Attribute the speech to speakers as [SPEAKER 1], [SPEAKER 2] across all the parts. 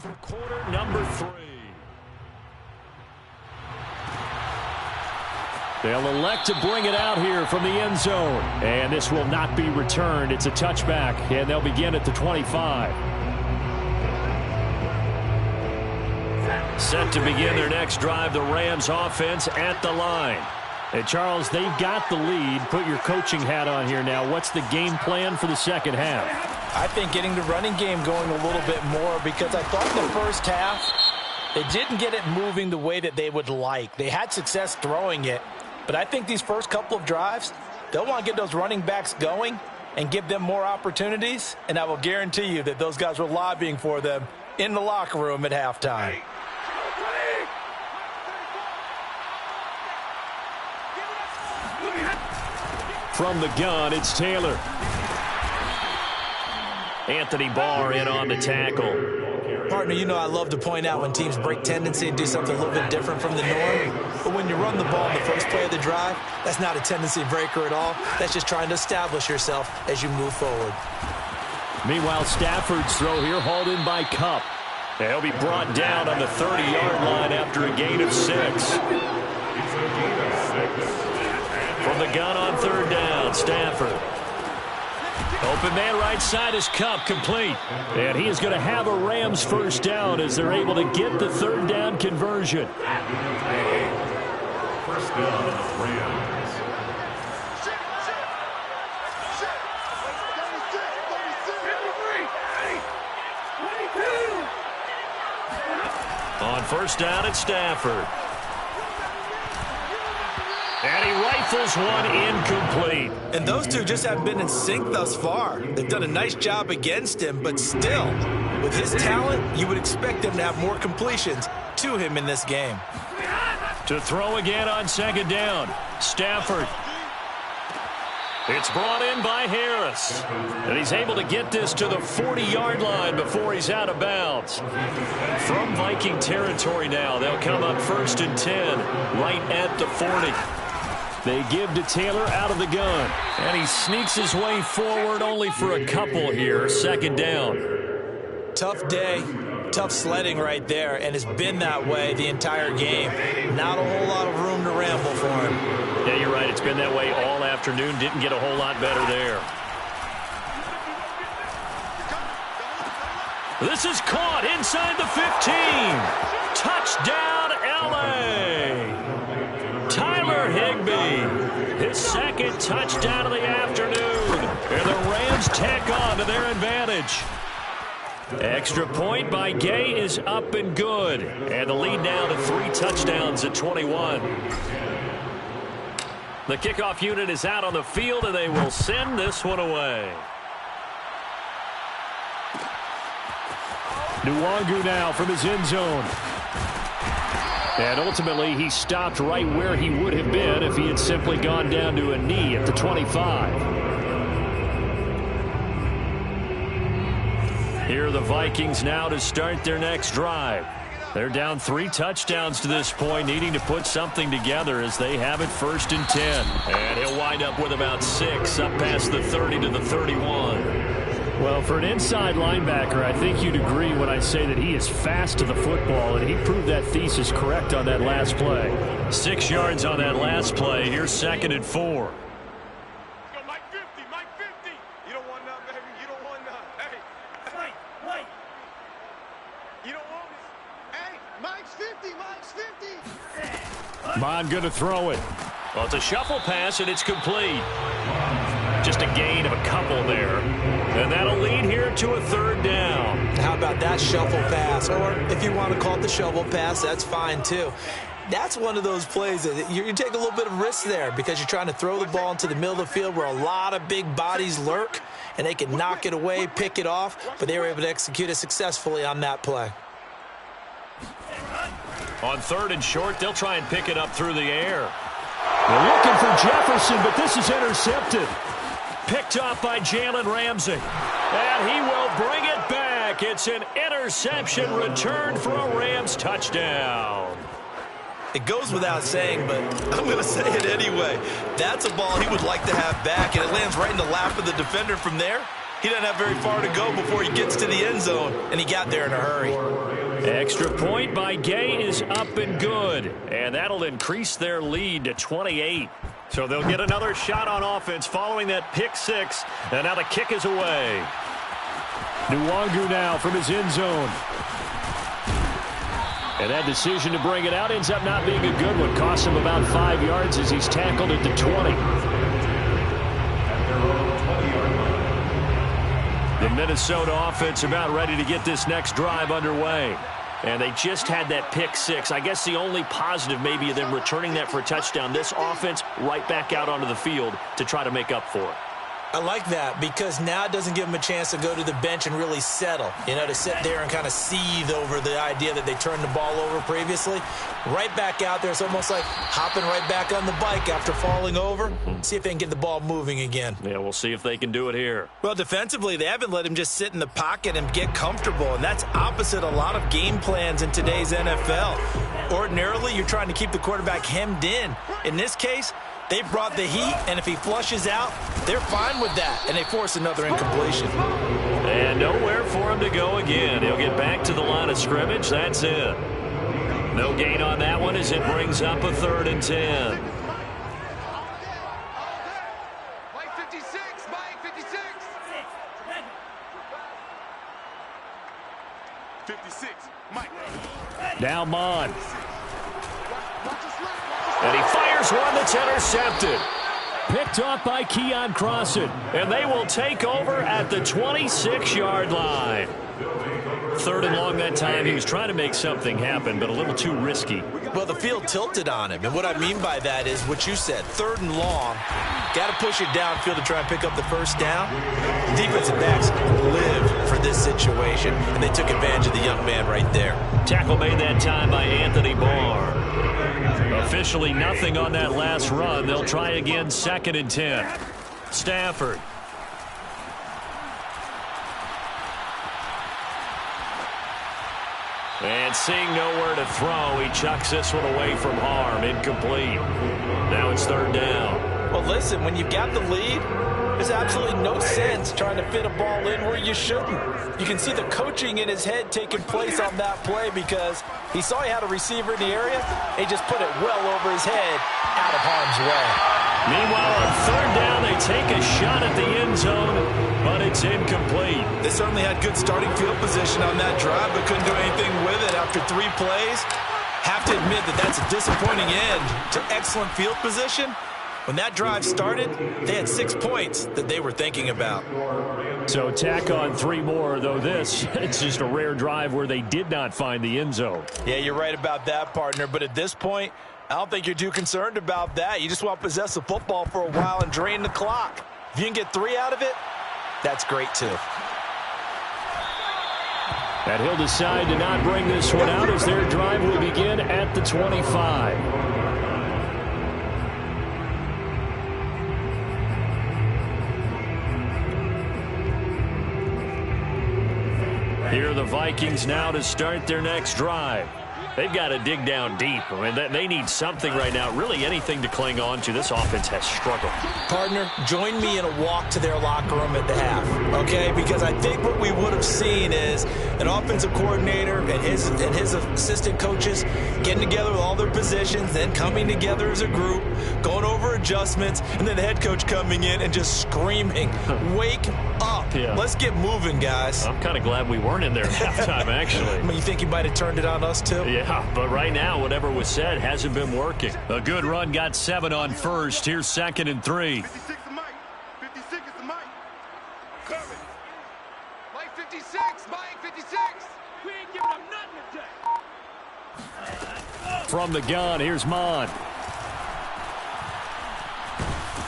[SPEAKER 1] for quarter number 3. They'll elect to bring it out here from the end zone. And this will not be returned. It's a touchback, and they'll begin at the 25. Set to begin their next drive, the Rams offense at the line. Hey, Charles, they've got the lead. Put your coaching hat on here now. What's the game plan for the second half?
[SPEAKER 2] I think getting the running game going a little bit more, because I thought the first half, they didn't get it moving the way that they would like. They had success throwing it, but I think these first couple of drives, they'll want to get those running backs going and give them more opportunities, and I will guarantee you that those guys were lobbying for them in the locker room at halftime.
[SPEAKER 1] From the gun, it's Taylor. Anthony Barr in on the tackle.
[SPEAKER 2] Partner, you know I love to point out when teams break tendency and do something a little bit different from the norm. But when you run the ball in the first play of the drive, that's not a tendency breaker at all. That's just trying to establish yourself as you move forward.
[SPEAKER 1] Meanwhile, Stafford's throw here hauled in by Kupp. He'll be brought down on the 30-yard line after a gain of 6. From the gun on third down, Stafford. Open man right side is Kupp, complete. And he is going to have a Rams first down as they're able to get the third down conversion.
[SPEAKER 3] First down, Rams.
[SPEAKER 1] On first down, it's Stafford. And he rifles one incomplete.
[SPEAKER 2] And those two just haven't been in sync thus far. They've done a nice job against him, but still, with his talent, you would expect them to have more completions to him in this game.
[SPEAKER 1] To throw again on second down, Stafford. It's brought in by Harris. And he's able to get this to the 40-yard line before he's out of bounds. From Viking territory now, they'll come up first and 10, right at the 40. They give to Taylor out of the gun. And he sneaks his way forward only for a couple here. Second down.
[SPEAKER 2] Tough day, tough sledding right there, and it's been that way the entire game. Not a whole lot of room to ramble for him.
[SPEAKER 1] Yeah, you're right. It's been that way all afternoon. Didn't get a whole lot better there. This is caught inside the 15. Touchdown, L.A. Tyler Higbee, his second touchdown of the afternoon. And the Rams tack on to their advantage. Extra point by Gay is up and good. And the lead now to 3 touchdowns at 21. The kickoff unit is out on the field, and they will send this one away. Nwangu now from his end zone. And ultimately, he stopped right where he would have been if he had simply gone down to a knee at the 25. Here are the Vikings now to start their next drive. They're down 3 touchdowns to this point, needing to put something together as they have it first and 10. And he'll wind up with about 6 up past the 30 to the 31. Well, for an inside linebacker, I think you'd agree when I say that he is fast to the football, and he proved that thesis correct on that last play. 6 yards on that last play. Here's second and 4.
[SPEAKER 4] Mike 50, Mike 50. You don't want none, baby. You don't want none. Hey, wait. You don't want it. Hey, Mike's 50, Mike's 50.
[SPEAKER 1] Bond going to throw it. Well, it's a shuffle pass, and it's complete. Just a gain of a couple there. And that'll lead here to a third down.
[SPEAKER 2] How about that shuffle pass? Or if you want to call it the shovel pass, that's fine too. That's one of those plays that you take a little bit of risk there because you're trying to throw the ball into the middle of the field where a lot of big bodies lurk, and they can knock it away, pick it off, but they were able to execute it successfully on that play.
[SPEAKER 1] On third and short, they'll try and pick it up through the air. They're looking for Jefferson, but this is intercepted. Picked off by Jalen Ramsey. And he will bring it back. It's an interception return for a Rams touchdown.
[SPEAKER 2] It goes without saying, but I'm going to say it anyway. That's a ball he would like to have back, and it lands right in the lap of the defender from there. He doesn't have very far to go before he gets to the end zone, and he got there in a hurry.
[SPEAKER 1] Extra point by Gay is up and good. And that'll increase their lead to 28. So they'll get another shot on offense following that pick six. And now the kick is away. Nwangu now from his end zone. And that decision to bring it out ends up not being a good one. Costs him about 5 yards as he's tackled at the 20. The Minnesota offense about ready to get this next drive underway. And they just had that pick six. I guess the only positive maybe of them returning that for a touchdown. This offense right back out onto the field to try to make up for it.
[SPEAKER 2] I like that because now it doesn't give them a chance to go to the bench and really settle, to sit there and kind of seethe over the idea that they turned the ball over previously. Right back out there, it's almost like hopping right back on the bike after falling over. See if they can get the ball moving again.
[SPEAKER 1] Yeah, we'll see if they can do it here.
[SPEAKER 2] Well, defensively, they haven't let him just sit in the pocket and get comfortable, and that's opposite a lot of game plans in today's NFL. Ordinarily, you're trying to keep the quarterback hemmed in. In this case, they brought the heat, and if he flushes out, they're fine with that, and they force another incompletion.
[SPEAKER 1] And nowhere for him to go again. He'll get back to the line of scrimmage. That's it. No gain on that one as it brings up a 3rd and 10.
[SPEAKER 4] Mike 56, Mike 56. 56, Mike.
[SPEAKER 1] Now Mond. And he fires one that's intercepted. Picked off by Keon Crossan. And they will take over at the 26-yard line. 3rd and long that time. He was trying to make something happen, but a little too risky.
[SPEAKER 2] Well, the field tilted on him. And what I mean by that is what you said. 3rd and long. Got to push it downfield to try and pick up the first down. Defensive backs lived for this situation, and they took advantage of the young man right there.
[SPEAKER 1] Tackle made that time by Anthony Barr. Officially nothing on that last run. They'll try again, 2nd and 10. Stafford. And seeing nowhere to throw, he chucks this one away from harm. Incomplete. Now it's 3rd down.
[SPEAKER 2] Well, listen, when you've got the lead, there's absolutely no sense trying to fit a ball in where you shouldn't. You can see the coaching in his head taking place on that play because he saw he had a receiver in the area. He just put it well over his head out of harm's way.
[SPEAKER 1] Meanwhile, on 3rd down, they take a shot at the end zone, but it's incomplete.
[SPEAKER 2] They certainly had good starting field position on that drive, but couldn't do anything with it after 3 plays. Have to admit that that's a disappointing end to excellent field position. When that drive started, they had 6 points that they were thinking about.
[SPEAKER 1] So tack on 3 more, though this, it's just a rare drive where they did not find the end zone.
[SPEAKER 2] Yeah, you're right about that, partner. But at this point, I don't think you're too concerned about that. You just want to possess the football for a while and drain the clock. If you can get 3 out of it, that's great, too.
[SPEAKER 1] And he'll decide to not bring this one out as their drive will begin at the 25. Here are the Vikings now to start their next drive. They've got to dig down deep. I mean, they need something right now, really anything to cling on to. This offense has struggled.
[SPEAKER 2] Partner, join me in a walk to their locker room at the half, okay? Because I think what we would have seen is an offensive coordinator and his assistant coaches getting together with all their positions, then coming together as a group, going over adjustments, and then the head coach coming in and just screaming, wake up. Yeah. Let's get moving, guys.
[SPEAKER 1] I'm kind of glad we weren't in there at halftime, actually.
[SPEAKER 2] I mean, you think he might have turned it on us, too?
[SPEAKER 1] Yeah, but right now, whatever was said hasn't been working. A good run got 7 on first. Here's 2nd and 3.
[SPEAKER 4] 56 is Mike. 56 is the Mike. Cover. Mike 56. Mike 56. We ain't giving them nothing today.
[SPEAKER 1] From the gun, here's Mond.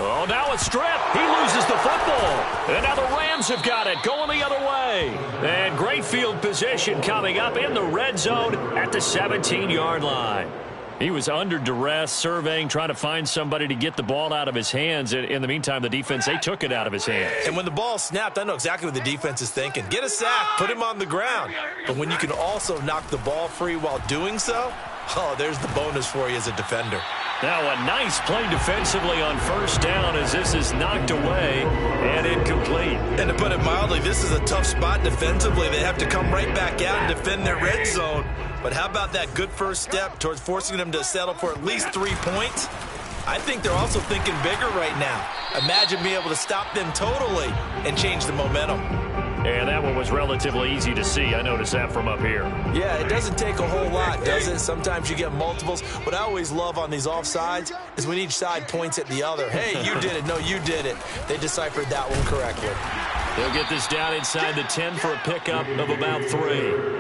[SPEAKER 1] Oh, now a strip. He loses the football. And now the Rams have got it, going the other way. And great field position coming up in the red zone at the 17-yard line. He was under duress, surveying, trying to find somebody to get the ball out of his hands. In the meantime, the defense, they took it out of his hands.
[SPEAKER 2] And when the ball snapped, I know exactly what the defense is thinking. Get a sack, put him on the ground. But when you can also knock the ball free while doing so, oh, there's the bonus for you as a defender.
[SPEAKER 1] Now a nice play defensively on first down as this is knocked away and incomplete.
[SPEAKER 5] And to put it mildly, this is a tough spot defensively. They have to come right back out and defend their red zone. But how about that good first step towards forcing them to settle for at least 3 points? I think they're also thinking bigger right now. Imagine being able to stop them totally and change the momentum.
[SPEAKER 1] And that one was relatively easy to see. I noticed that from up here.
[SPEAKER 5] Yeah, it doesn't take a whole lot, does it? Sometimes you get multiples. What I always love on these offsides is when each side points at the other. Hey, you did it. No, you did it. They deciphered that one correctly.
[SPEAKER 1] They'll get this down inside the 10 for a pickup of about 3.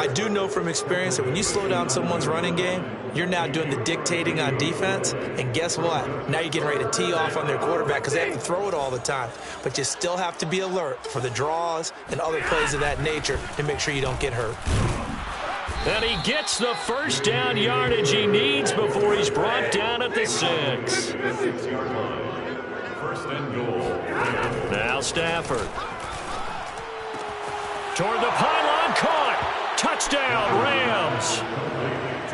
[SPEAKER 5] I do know from experience that when you slow down someone's running game, you're now doing the dictating on defense. And guess what? Now you're getting ready to tee off on their quarterback because they have to throw it all the time. But you still have to be alert for the draws and other plays of that nature to make sure you don't get hurt.
[SPEAKER 1] And he gets the first down yardage he needs before he's brought down at the 6.
[SPEAKER 3] 6-yard line. First and goal.
[SPEAKER 1] Now Stafford. Toward the pylon, caught. Touchdown, Rams.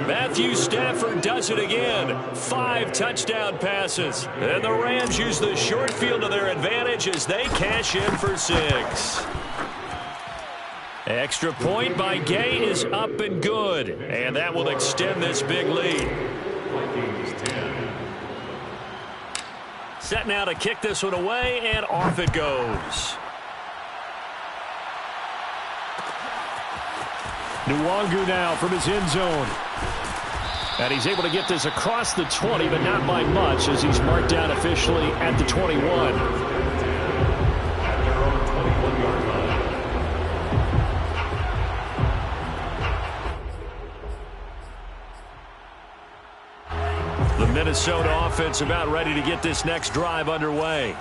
[SPEAKER 1] Matthew Stafford does it again. 5 touchdown passes. And the Rams use the short field to their advantage as they cash in for 6. Extra point by Gay is up and good. And that will extend this big lead.
[SPEAKER 3] Vikings 10.
[SPEAKER 1] Set now to kick this one away, and off it goes. Nwangu now from his end zone. And he's able to get this across the 20, but not by much as he's marked down officially at the 21.
[SPEAKER 3] At their own 21-yard line.
[SPEAKER 1] The Minnesota offense about ready to get this next drive underway.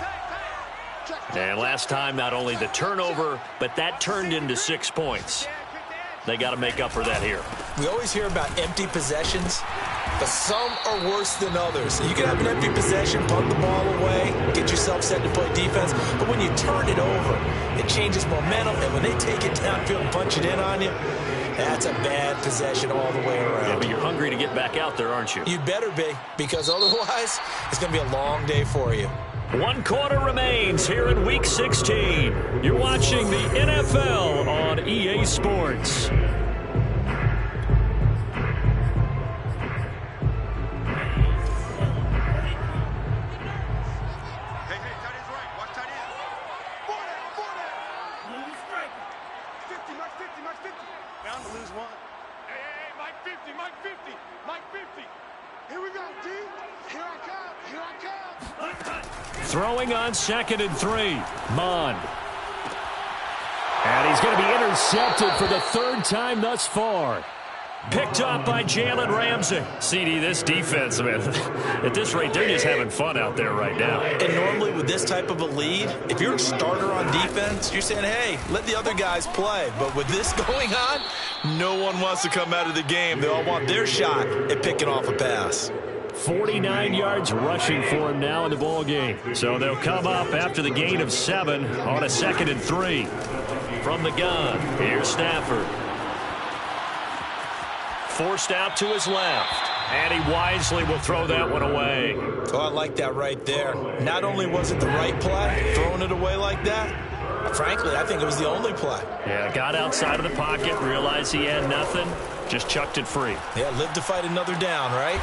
[SPEAKER 1] And last time, not only the turnover, but that turned into 6 points. They got to make up for that here.
[SPEAKER 5] We always hear about empty possessions, but some are worse than others. You can have an empty possession, punt the ball away, get yourself set to play defense, but when you turn it over, it changes momentum, and when they take it downfield and punch it in on you, that's a bad possession all the way around.
[SPEAKER 1] Yeah, but you're hungry to get back out there, aren't you?
[SPEAKER 5] You'd better be, because otherwise, it's going to be a long day for you.
[SPEAKER 1] 1 quarter remains here in Week 16. You're watching the NFL on EA Sports.
[SPEAKER 4] Hey, tight end's right. Watch tight end. 40. Lose strike. 50, Mike 50, Mike 50. Bound to lose one. Hey, Mike 50, Mike 50, Mike 50. Here we go, D. Here I come, here I come.
[SPEAKER 1] Throwing on 2nd and 3. Mond. And he's going to be intercepted for the 3rd time thus far. Picked up by Jalen Ramsey. CD, this defense, man, at this rate, they're just having fun out there right now.
[SPEAKER 5] And normally with this type of a lead, if you're a starter on defense, you're saying, hey, let the other guys play. But with this going on, no one wants to come out of the game. They all want their shot at picking off a pass.
[SPEAKER 1] 49 yards rushing for him now in the ball game. So they'll come up after the gain of 7 on a 2nd and 3. From the gun, here's Stafford. Forced out to his left. And he wisely will throw that one away.
[SPEAKER 5] Oh, I like that right there. Not only was it the right play, throwing it away like that, frankly, I think it was the only play.
[SPEAKER 1] Yeah, got outside of the pocket, realized he had nothing, just chucked it free.
[SPEAKER 5] Yeah, live to fight another down, right?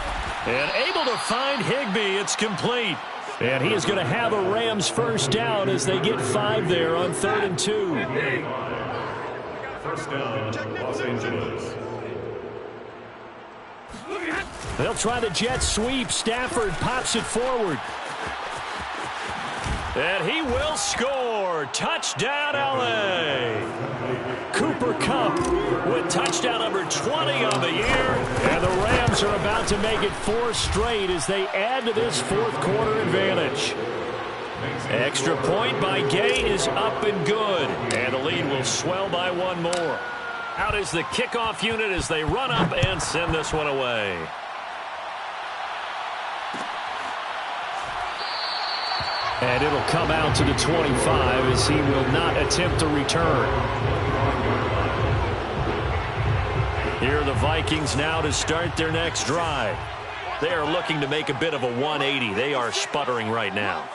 [SPEAKER 1] And able to find Higbee. It's complete. And he is going to have a Rams first down as they get 5 there on 3rd and 2.
[SPEAKER 3] First down, Los Angeles.
[SPEAKER 1] They'll try the jet sweep. Stafford pops it forward. And he will score. Touchdown, L.A. Cooper Kupp with touchdown number 20 on the year. And the Rams are about to make it 4 straight as they add to this 4th quarter advantage. Extra point by Gay is up and good. And the lead will swell by 1 more. Out is the kickoff unit as they run up and send this one away. And it'll come out to the 25 as he will not attempt to return. Here are the Vikings now to start their next drive. They are looking to make a bit of a 180. They are sputtering right now.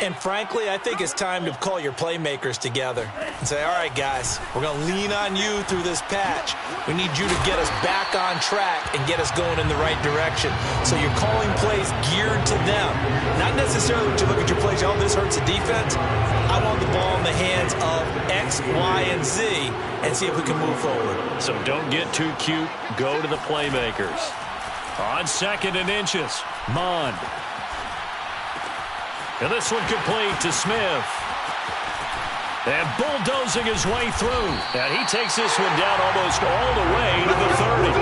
[SPEAKER 5] And frankly, I think it's time to call your playmakers together and say, all right, guys, we're going to lean on you through this patch. We need you to get us back on track and get us going in the right direction. So you're calling plays geared to them. Not necessarily when you look at your plays, oh, this hurts the defense. I want the ball in the hands of X, Y, and Z and see if we can move forward.
[SPEAKER 1] So don't get too cute. Go to the playmakers. On 2nd and inches, Mond. And this one complete to Smith. And bulldozing his way through. And he takes this one down almost all the way to the 30.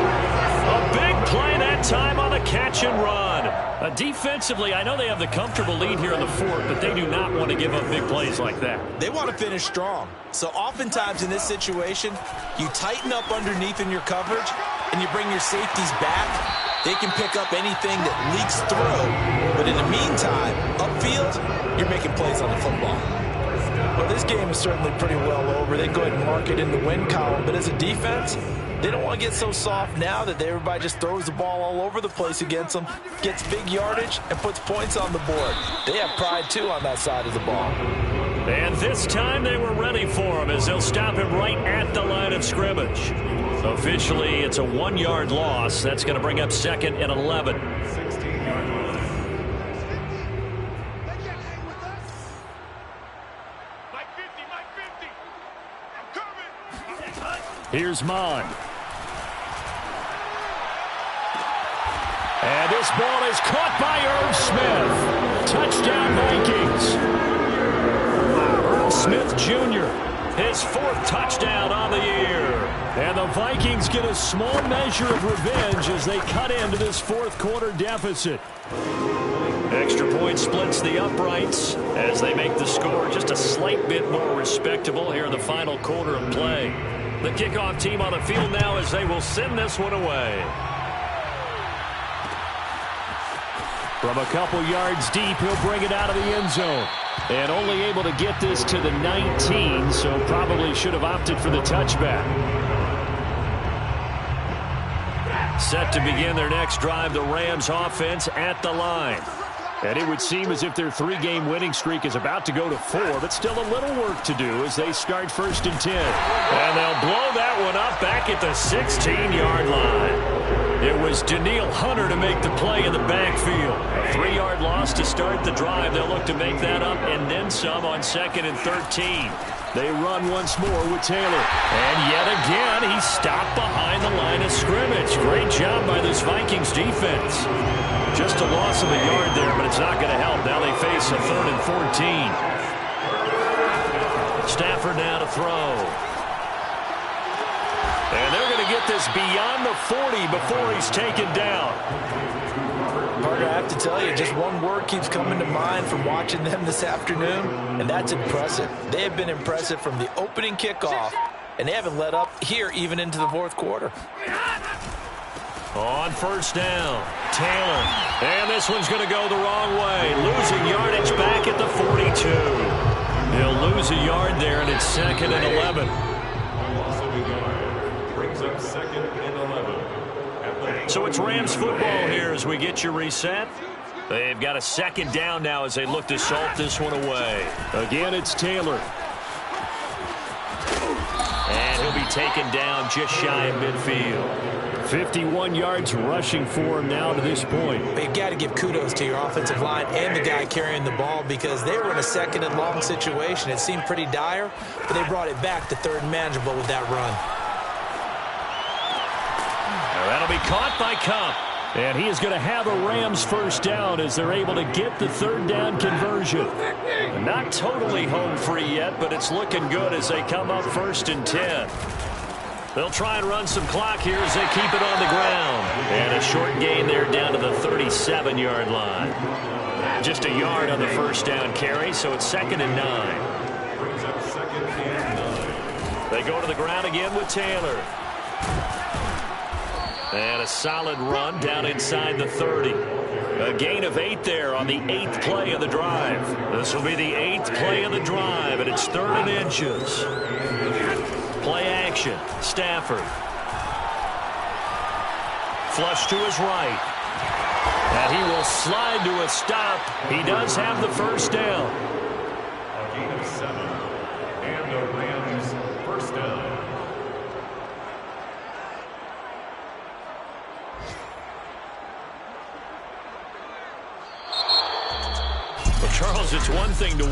[SPEAKER 1] A big play that time on the catch and run. Defensively, I know they have the comfortable lead here in the 4th, but they do not want to give up big plays like that.
[SPEAKER 5] They want to finish strong. So oftentimes in this situation, you tighten up underneath in your coverage, and you bring your safeties back. They can pick up anything that leaks through. But in the meantime, upfield, you're making plays on the football.
[SPEAKER 2] Well, this game is certainly pretty well over. They go ahead and mark it in the win column. But as a defense, they don't want to get so soft now that everybody just throws the ball all over the place against them, gets big yardage, and puts points on the board. They have pride, too, on that side of the ball.
[SPEAKER 1] And this time they were ready for him as they'll stop him right at the line of scrimmage. Officially, it's a 1-yard loss. That's going to bring up 2nd and 11.
[SPEAKER 3] 16-yard line.
[SPEAKER 4] Mike 50, Mike 50. I'm coming.
[SPEAKER 1] Here's Mond. And this ball is caught by Irv Smith. Touchdown, Vikings. Irv Smith Jr., his 4th touchdown on the year. And the Vikings get a small measure of revenge as they cut into this 4th quarter deficit. Extra point splits the uprights as they make the score just a slight bit more respectable here in the final quarter of play. The kickoff team on the field now as they will send this one away. From a couple yards deep, he'll bring it out of the end zone. And only able to get this to the 19, so probably should have opted for the touchback. Set to begin their next drive, the Rams offense at the line. And it would seem as if their 3-game winning streak is about to go to 4, but still a little work to do as they start 1st and 10. And they'll blow that one up back at the 16-yard line. It was Danielle Hunter to make the play in the backfield. A 3-yard loss to start the drive. They'll look to make that up and then some on 2nd and 13. They run once more with Taylor. And yet again, he's stopped behind the line of scrimmage. Great job by this Vikings defense. Just a loss of a yard there, but it's not going to help. Now they face a 3rd and 14. Stafford now to throw. And they're going to get this beyond the 40 before he's taken down.
[SPEAKER 2] Parker, I have to tell you, just one word keeps coming to mind from watching them this afternoon, and that's impressive. They have been impressive from the opening kickoff, and they haven't let up here even into the 4th quarter.
[SPEAKER 1] On 1st down, Taylor. And this one's going to go the wrong way. Losing yardage back at the 42. He'll lose a yard there, and it's 2nd and 11.
[SPEAKER 3] Loss of a yard. Brings up 2nd and 11.
[SPEAKER 1] So it's Rams football here as we get you reset. They've got a 2nd down now as they look to salt this one away. Again, it's Taylor. And he'll be taken down just shy of midfield. 51 yards rushing for him now to this point.
[SPEAKER 5] But you've got to give kudos to your offensive line and the guy carrying the ball because they were in a 2nd and long situation. It seemed pretty dire, but they brought it back to 3rd and manageable with that run.
[SPEAKER 1] That'll be caught by Kupp. And he is going to have a Rams 1st down as they're able to get the 3rd down conversion. Not totally home free yet, but it's looking good as they come up 1st and 10. They'll try and run some clock here as they keep it on the ground. And a short gain there down to the 37-yard line. Just a yard on the 1st down carry, so it's 2nd and 9.
[SPEAKER 3] Brings up 2nd and 9.
[SPEAKER 1] They go to the ground again with Taylor. And a solid run down inside the 30. A gain of 8 there on the 8th play of the drive. This will be the 8th play of the drive, and it's 3rd and inches. Play action. Stafford. Flush to his right. And he will slide to a stop. He does have the first down.
[SPEAKER 3] A gain of 7. And the Rams first down.
[SPEAKER 1] Well, Charles, it's one thing to